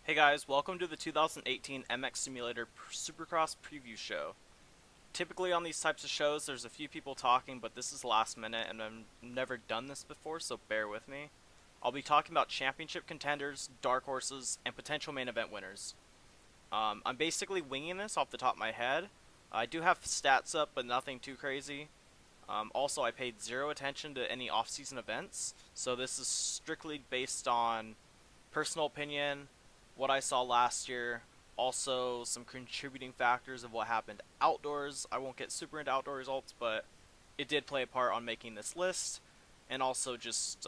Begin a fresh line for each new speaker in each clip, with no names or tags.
Hey guys, welcome to the 2018 MX Simulator Supercross preview show. Typically on these types of shows there's a few people talking, but this is last minute and I've never done this before, so bear with me. I'll be talking about championship contenders, dark horses, and potential main event winners. I'm basically winging this off the top of my head. I do have stats up, but nothing too crazy. Also, I paid zero attention to any off-season events, so this is strictly based on personal opinion, what I saw last year, also some contributing factors of what happened outdoors. I won't get super into outdoor results, but it did play a part on making this list, and also just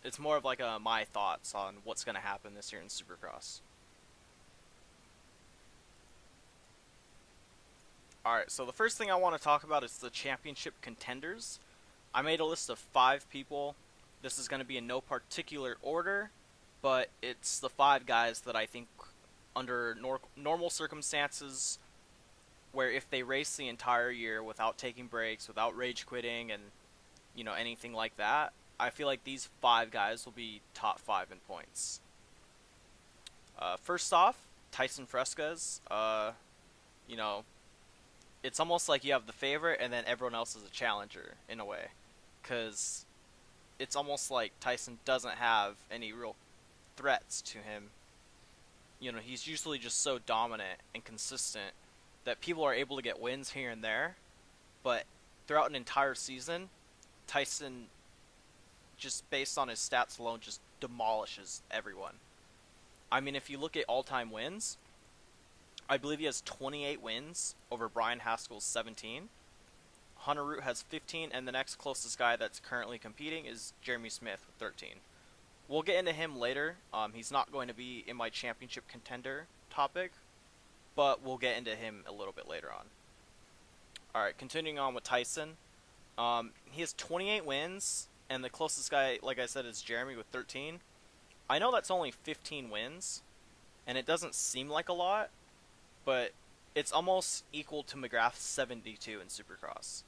it's more of like my thoughts on what's going to happen this year in Supercross. Alright, so the first thing I want to talk about is the championship contenders. I made a list of 5 people. This is going to be in no particular order, but it's the 5 guys that I think under normal circumstances, where if they race the entire year without taking breaks, without rage quitting, and anything like that, I feel like these 5 guys will be top 5 in points. First off, Tyson Fresquez. You know, it's almost like you have the favorite and then everyone else is a challenger in a way, because it's almost like Tyson doesn't have any real threats to him. He's usually just so dominant and consistent that people are able to get wins here and there, but throughout an entire season, Tyson, just based on his stats alone, just demolishes everyone. I mean, if you look at all-time wins, I believe he has 28 wins over Brian Haskell's 17. Hunter Root has 15, and the next closest guy that's currently competing is Jeremy Smith with 13. We'll get into him later. He's not going to be in my championship contender topic, but we'll get into him a little bit later on. Alright, continuing on with Tyson. He has 28 wins, and the closest guy, like I said, is Jeremy with 13. I know that's only 15 wins, and it doesn't seem like a lot, but it's almost equal to McGrath's 72 in Supercross.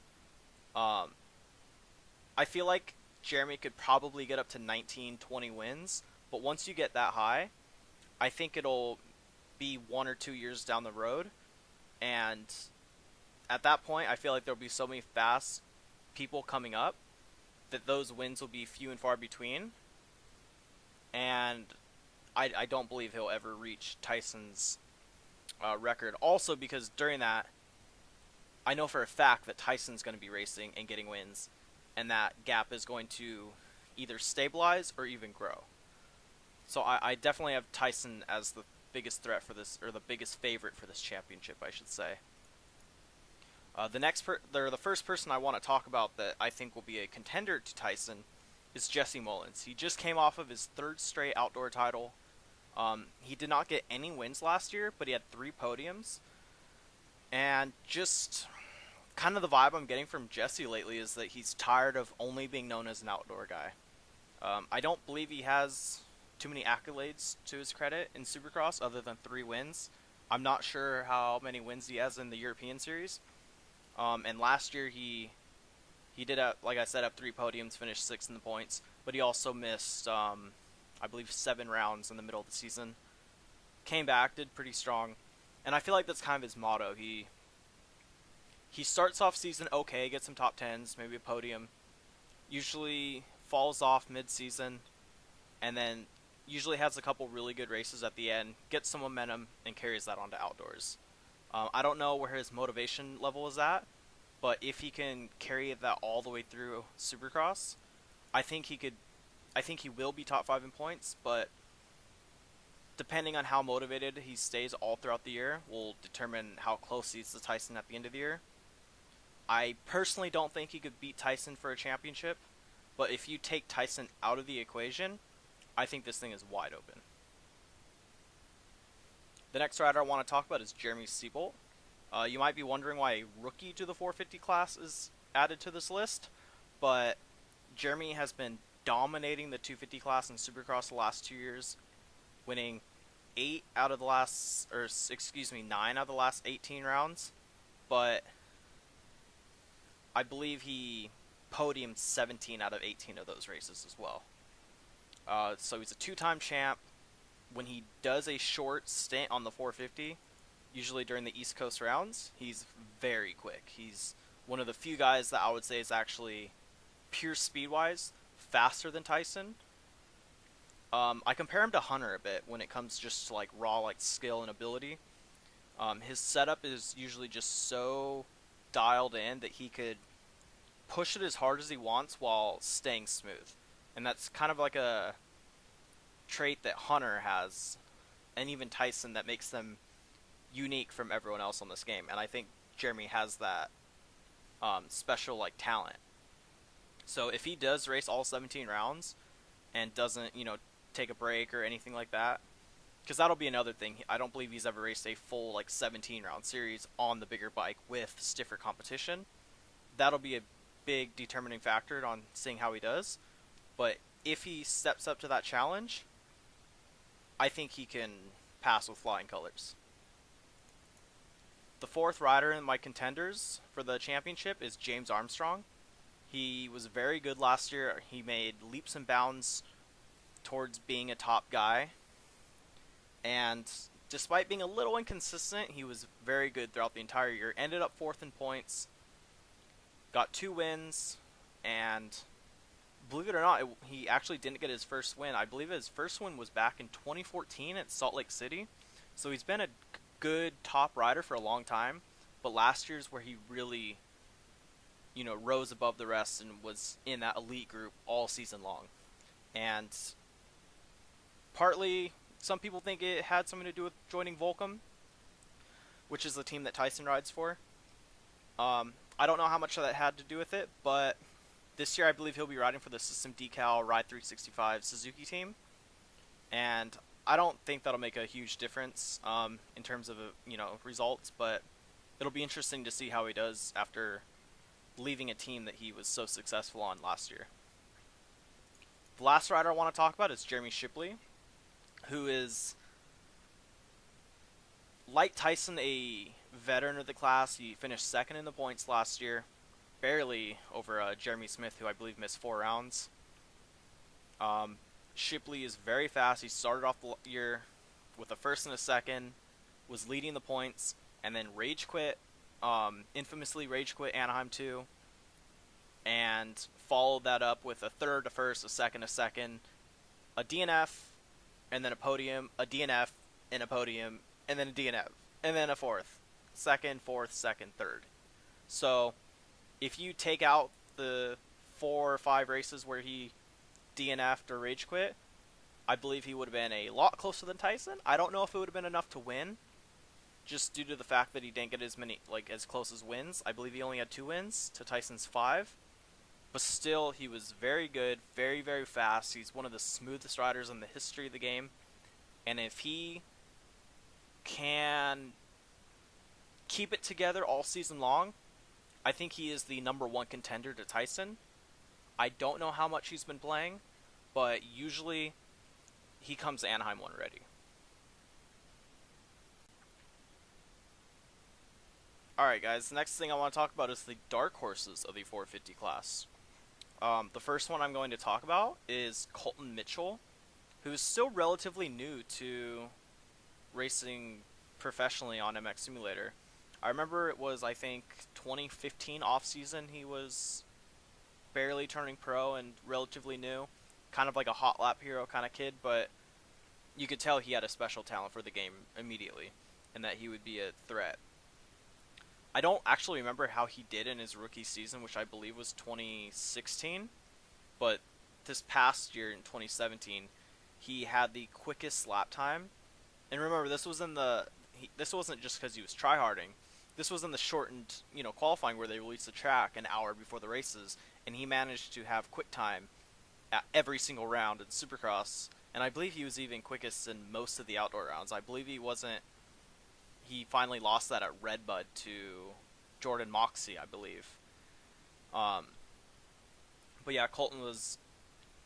I feel like Jeremy could probably get up to 19, 20 wins, but once you get that high, I think it'll be 1 or 2 years down the road, and at that point, I feel like there'll be so many fast people coming up that those wins will be few and far between, and I don't believe he'll ever reach Tyson's record. Also, because during that, I know for a fact that Tyson's going to be racing and getting wins, and that gap is going to either stabilize or even grow. So I definitely have Tyson as the biggest threat for this, or the biggest favorite for this championship, I should say. The first person I want to talk about that I think will be a contender to Tyson is Jesse Mullins. He just came off of his 3rd straight outdoor title. He did not get any wins last year, but he had 3 podiums. And just kind of the vibe I'm getting from Jesse lately is that he's tired of only being known as an outdoor guy. I don't believe he has too many accolades to his credit in Supercross other than 3 wins. I'm not sure how many wins he has in the European Series. And last year he did, like I said, have 3 podiums, finished 6th in the points, but he also missed, I believe, 7 rounds in the middle of the season. Came back, did pretty strong, and I feel like that's kind of his motto. He starts off season okay, gets some top 10s, maybe a podium, usually falls off mid-season, and then usually has a couple really good races at the end, gets some momentum, and carries that on to outdoors. I don't know where his motivation level is at, but if he can carry that all the way through Supercross, I think he will be top 5 in points, but depending on how motivated he stays all throughout the year will determine how close he is to Tyson at the end of the year. I personally don't think he could beat Tyson for a championship, but if you take Tyson out of the equation, I think this thing is wide open. The next rider I want to talk about is Jeremy Seabolt. You might be wondering why a rookie to the 450 class is added to this list, but Jeremy has been dominating the 250 class in Supercross the last 2 years, winning 9 out of the last 18 rounds, but I believe he podiumed 17 out of 18 of those races as well. So he's a 2-time champ, when he does a short stint on the 450, usually during the East Coast rounds, he's very quick. He's one of the few guys that I would say is actually pure speed wise faster than Tyson. I compare him to Hunter a bit when it comes just to like raw like skill and ability. His setup is usually just so dialed in that he could push it as hard as he wants while staying smooth, and that's kind of like a trait that Hunter has, and even Tyson, that makes them unique from everyone else on this game. And I think Jeremy has that special like talent. So if he does race all 17 rounds and doesn't, take a break or anything like that, because that'll be another thing. I don't believe he's ever raced a full like 17 round series on the bigger bike with stiffer competition. That'll be a big determining factor on seeing how he does. But if he steps up to that challenge, I think he can pass with flying colors. The fourth rider in my contenders for the championship is James Armstrong. He was very good last year. He made leaps and bounds towards being a top guy. And despite being a little inconsistent, he was very good throughout the entire year. Ended up fourth in points, got 2 wins, and believe it or not, he actually didn't get his first win. I believe his first win was back in 2014 at Salt Lake City. So he's been a good top rider for a long time, but last year's where he really, rose above the rest and was in that elite group all season long. And partly, some people think it had something to do with joining Volcom, which is the team that Tyson rides for. I don't know how much of that had to do with it, but this year I believe he'll be riding for the System Decal Ride 365 Suzuki team. And I don't think that'll make a huge difference in terms of results, but it'll be interesting to see how he does after leaving a team that he was so successful on last year. The last rider I want to talk about is Jeremy Shipley, who is, like Tyson, a veteran of the class. He finished second in the points last year, barely over Jeremy Smith, who I believe missed 4 rounds. Shipley is very fast. He started off the year with a first and a second, was leading the points, and then rage quit, infamously rage quit Anaheim 2, and followed that up with a third, a first, a second, a DNF, and then a podium, a DNF, and a podium, and then a DNF, and then a fourth, second, fourth, second, third. So if you take out the 4 or 5 races where he DNF'd or rage quit, I believe he would have been a lot closer than Tyson. I don't know if it would have been enough to win, just due to the fact that he didn't get as close as wins. I believe he only had 2 wins to Tyson's 5. But still, he was very good, very, very fast. He's one of the smoothest riders in the history of the game. And if he can keep it together all season long, I think he is the #1 contender to Tyson. I don't know how much he's been playing, but usually he comes Anaheim 1 ready. Alright guys, the next thing I want to talk about is the dark horses of the 450 class. The first one I'm going to talk about is Colton Mitchell, who is still relatively new to racing professionally on MX Simulator. I remember it was, I think, 2015 off-season he was barely turning pro and relatively new. Kind of like a hot lap hero kind of kid, but you could tell he had a special talent for the game immediately, and that he would be a threat. I don't actually remember how he did in his rookie season, which I believe was 2016, but this past year in 2017, he had the quickest lap time. And remember, this was this wasn't just because he was tryharding. This was in the shortened, qualifying where they released the track an hour before the races, and he managed to have quick time at every single round in Supercross. And I believe he was even quickest in most of the outdoor rounds. I believe he finally lost that at Redbud to Jordan Moxie, I believe. But yeah, Colton was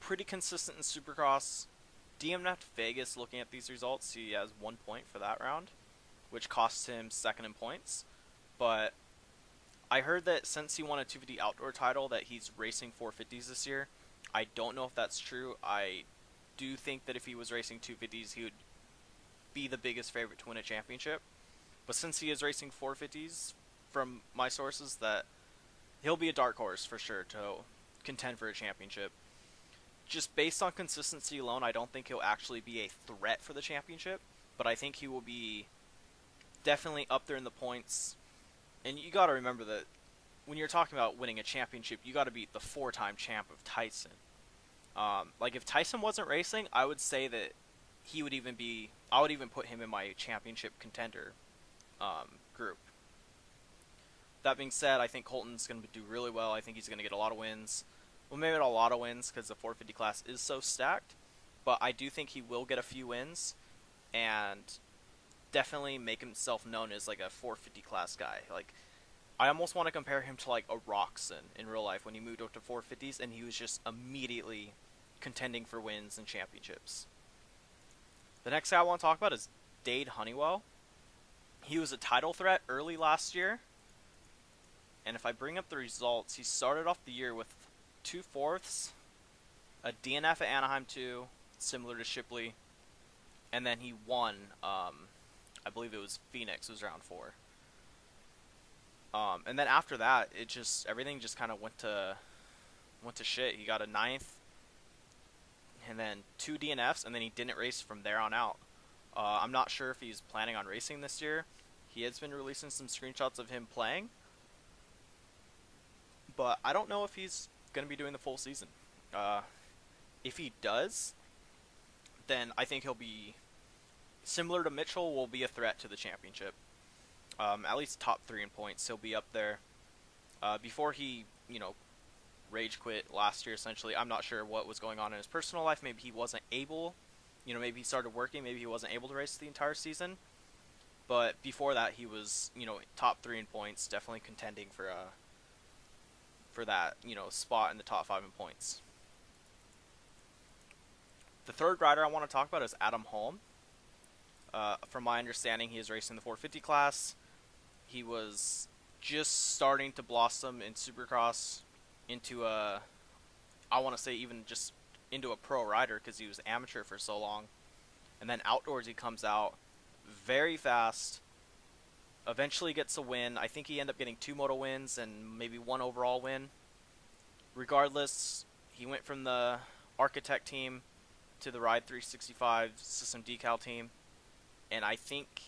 pretty consistent in Supercross. DM'd Vegas, looking at these results, he has 1 point for that round, which cost him second in points. But I heard that since he won a 250 outdoor title that he's racing 450s this year. I don't know if that's true. I do think that if he was racing 250s, he would be the biggest favorite to win a championship. But since he is racing 450s, from my sources, that he'll be a dark horse for sure to contend for a championship. Just based on consistency alone, I don't think he'll actually be a threat for the championship, but I think he will be definitely up there in the points. And you got to remember that when you're talking about winning a championship, you got to beat the 4-time champ of Tyson. Like if Tyson wasn't racing, I would say that he would even be. I would even put him in my championship contender group. That being said, I think Colton's going to do really well. I think he's going to get a lot of wins. Well, maybe not a lot of wins because the 450 class is so stacked, but I do think he will get a few wins and definitely make himself known as like a 450 class guy. Like I almost want to compare him to like a Roxon in real life when he moved up to 450s and he was just immediately contending for wins and championships. The next guy I want to talk about is Dade Honeywell. He was a title threat early last year, and if I bring up the results, he started off the year with 2 fourths, a DNF at Anaheim 2, similar to Shipley, and then he won, I believe it was Phoenix, it was round 4. And then after that, everything just kind of went to shit. He got a 9th, and then 2 DNFs, and then he didn't race from there on out. I'm not sure if he's planning on racing this year. He has been releasing some screenshots of him playing, but I don't know if he's going to be doing the full season. If he does, then I think he'll be similar to Mitchell. Will be a threat to the championship. At least top 3 in points. He'll be up there. Before he, rage quit last year. Essentially, I'm not sure what was going on in his personal life. Maybe he wasn't able. Maybe he started working. Maybe he wasn't able to race the entire season. But before that, he was, top 3 in points. Definitely contending for that, spot in the top 5 in points. The third rider I want to talk about is Adam Holm. From my understanding, he is racing the 450 class. He was just starting to blossom in Supercross into I want to say even just into a pro rider because he was amateur for so long. And then outdoors he comes out very fast. Eventually gets a win. I think he ended up getting 2 moto wins and maybe 1 overall win. Regardless, he went from the Architect team to the Ride 365 System Decal team. And I think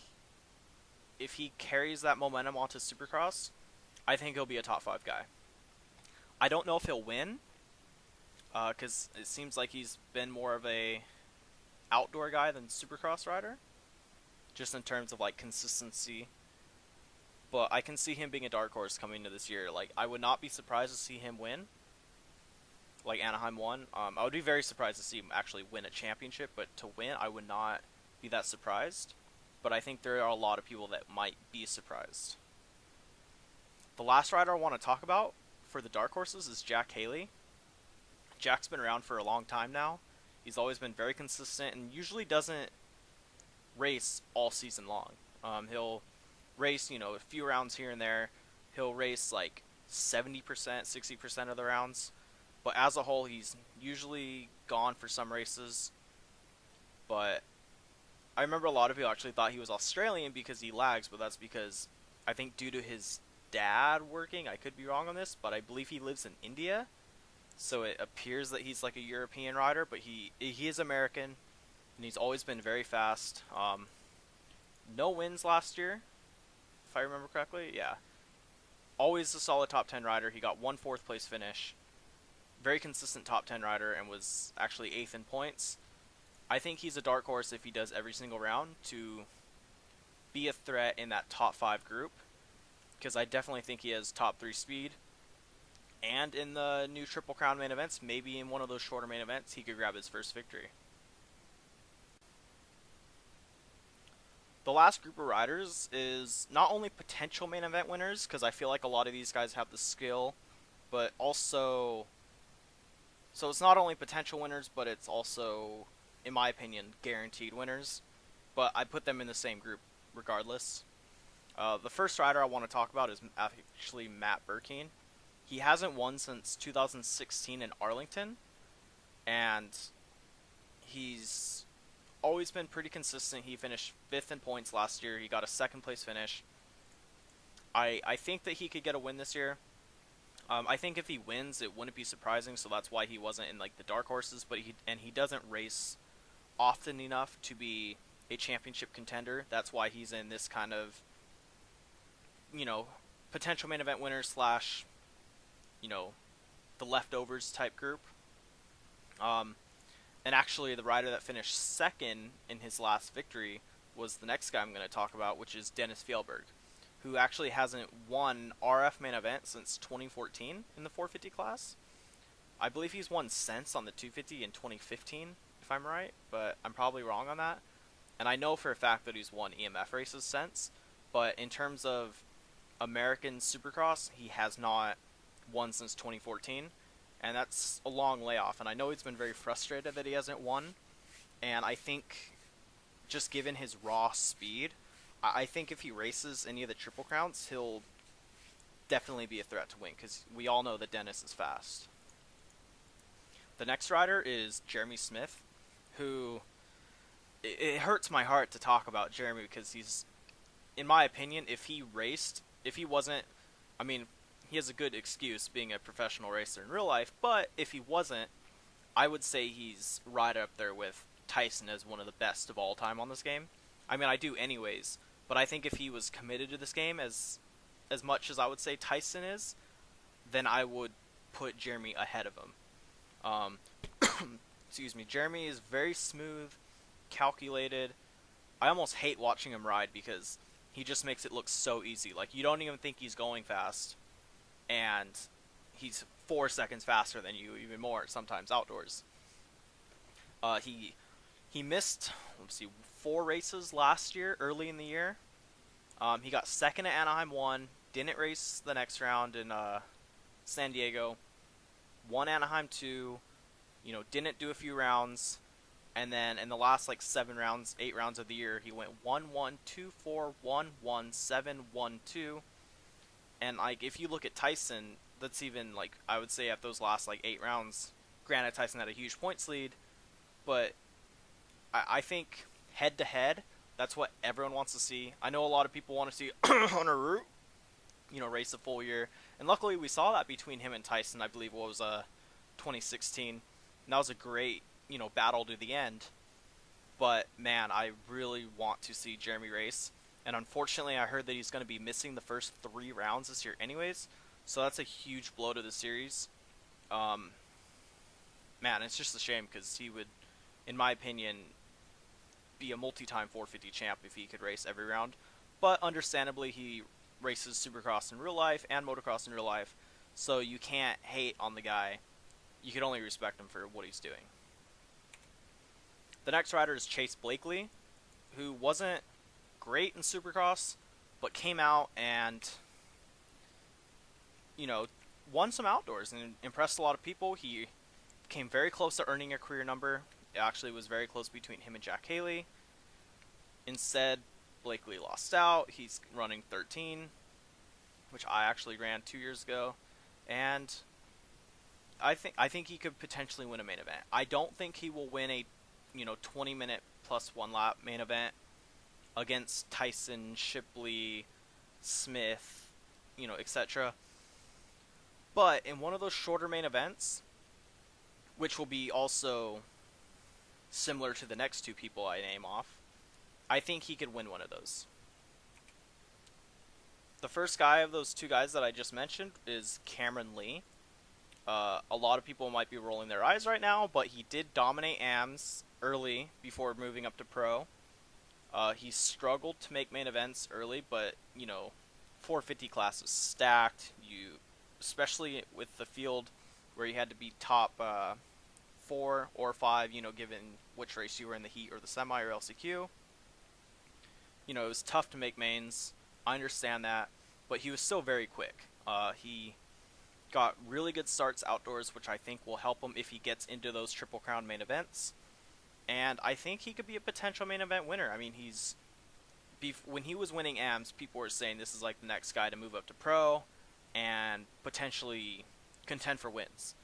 if he carries that momentum onto Supercross, I think he'll be a top 5 guy. I don't know if he'll win, because it seems like he's been more of a outdoor guy than Supercross rider, just in terms of like consistency. But I can see him being a dark horse coming into this year. Like I would not be surprised to see him win, like Anaheim won. I would be very surprised to see him actually win a championship, but to win, I would not be that surprised. But I think there are a lot of people that might be surprised. The last rider I want to talk about for the dark horses is Jack Haley. Jack's been around for a long time now. He's always been very consistent and usually doesn't race all season long. He'll race, a few rounds here and there. He'll race like 70%, 60% of the rounds. But as a whole, he's usually gone for some races. But I remember a lot of people actually thought he was Australian because he lags, but that's because I think due to his dad working, I could be wrong on this, but I believe he lives in India. So it appears that he's like a European rider, but he is American, and he's always been very fast. No wins last year, if I remember correctly. Yeah. Always a solid top 10 rider. He got 1 4th place finish. Very consistent top 10 rider and was actually 8th in points. I think he's a dark horse if he does every single round to be a threat in that top 5 group, because I definitely think he has top 3 speed. And in the new Triple Crown main events, maybe in one of those shorter main events, he could grab his first victory. The last group of riders is not only potential main event winners, because I feel like a lot of these guys have the skill, but also... So it's not only potential winners, but it's also, in my opinion, guaranteed winners. But I put them in the same group regardless. The first rider I want to talk about is actually Matt Burkeen. He hasn't won since 2016 in Arlington, and He's always been pretty consistent. He finished 5th in points last year. He got a 2nd place finish. I think that he could get a win this year. I think if he wins, it wouldn't be surprising, so that's why he wasn't in like the dark horses. But he doesn't race often enough to be a championship contender. That's why he's in this kind of, you know, potential main event winner slash, you know, the leftovers type group. And actually, the rider that finished 2nd in his last victory was the next guy I'm going to talk about, which is Dennis Fjellberg, who actually hasn't won RF main event since 2014 in the 450 class. I believe he's won since on the 250 in 2015, if I'm right, but I'm probably wrong on that. And I know for a fact that he's won EMF races since, but in terms of American Supercross, he has not won since 2014, and that's a long layoff. And I know he's been very frustrated that he hasn't won, and I think just given his raw speed, I think if he races any of the Triple Crowns, he'll definitely be a threat to win, because we all know that Dennis is fast. The next rider is Jeremy Smith, who, it hurts my heart to talk about Jeremy, because he's, in my opinion, if he wasn't, I mean, he has a good excuse being a professional racer in real life, but if he wasn't, I would say he's right up there with Tyson as one of the best of all time on this game. I mean, I do anyways, but I think if he was committed to this game as much as I would say Tyson is, then I would put Jeremy ahead of him. Excuse me. Jeremy is very smooth, calculated. I almost hate watching him ride because he just makes it look so easy. Like, you don't even think he's going fast, and he's 4 seconds faster than you, even more sometimes outdoors. He missed, 4 races last year, early in the year. He got 2nd at Anaheim 1, didn't race the next round in San Diego, won Anaheim 2, didn't do a few rounds, and then in the last 8 rounds of the year, he went 1-1, 2-4, 1-1, 7-1-2, and if you look at Tyson, that's even I would say at those last 8 rounds, granted Tyson had a huge points lead, but I think head-to-head, that's what everyone wants to see. I know a lot of people want to see Hunter Root, race a full year. And luckily we saw that between him and Tyson, I believe it was 2016. And that was a great, battle to the end. But, man, I really want to see Jeremy race. And unfortunately, I heard that he's going to be missing the first 3 rounds this year anyways. So that's a huge blow to the series. Man, it's just a shame because he would, in my opinion, be a multi-time 450 champ if he could race every round. But understandably, he races Supercross in real life and motocross in real life, so you can't hate on the guy. You can only respect him for what he's doing. The next rider is Chase Blakely, who wasn't great in Supercross, but came out and, won some outdoors and impressed a lot of people. He came very close to earning a career number. It actually was very close between him and Jack Haley. Instead, Blakely lost out. He's running 13, which I actually ran 2 years ago, and I think he could potentially win a main event. I don't think he will win a 20-minute plus 1 lap main event against Tyson, Shipley, Smith, etc. But in one of those shorter main events, which will be also similar to the next 2 people I name off, I think he could win one of those. The first guy of those 2 guys that I just mentioned is Cameron Lee. A lot of people might be rolling their eyes right now, but he did dominate AMS early before moving up to pro. He struggled to make main events early, but 450 class is stacked. Especially with the field where you had to be top 4 or 5, given which race you were in, the heat or the semi or LCQ. It was tough to make mains. I understand that, but he was still very quick. He got really good starts outdoors, which I think will help him if he gets into those Triple Crown main events. And I think he could be a potential main event winner. I mean, when he was winning AMS, people were saying this is the next guy to move up to pro and potentially contend for wins.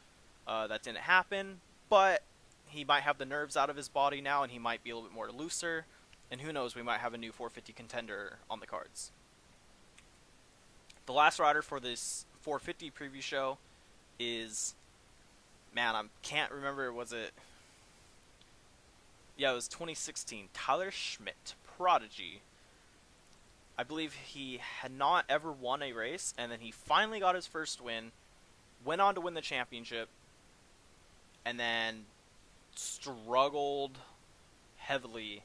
That didn't happen, but he might have the nerves out of his body now, and he might be a little bit more looser. And who knows, we might have a new 450 contender on the cards. The last rider for this 450 preview show is, man, I can't remember, was it? Yeah, it was 2016. Tyler Schmidt, Prodigy. I believe he had not ever won a race, and then he finally got his first win, went on to win the championship, and then struggled heavily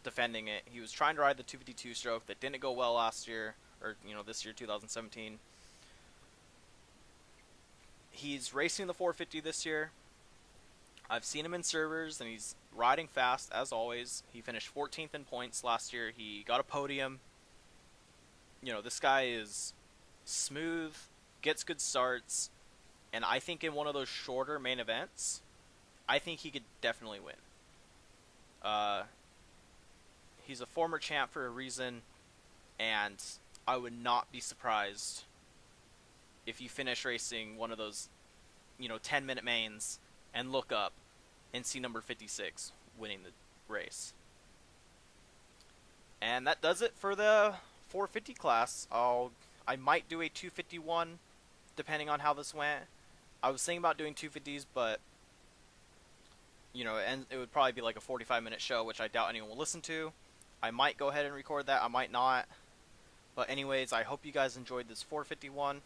defending it. He was trying to ride the 252 stroke that didn't go well last year, or this year, 2017. He's racing the 450 this year. I've seen him in servers, and he's riding fast as always. He finished 14th in points last year. He got a podium. This guy is smooth, gets good starts, and I think in one of those shorter main events, I think he could definitely win. He's a former champ for a reason, and I would not be surprised if you finish racing one of those, 10-minute mains and look up and see number 56 winning the race. And that does it for the 450 class. I might do a 251 depending on how this went. I was thinking about doing 250s, but and it would probably be like a 45-minute show, which I doubt anyone will listen to. I might go ahead and record that. I might not. But anyways, I hope you guys enjoyed this 451.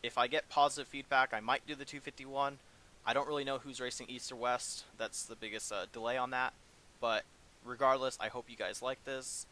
If I get positive feedback, I might do the 251. I don't really know who's racing East or West. That's the biggest delay on that. But regardless, I hope you guys like this.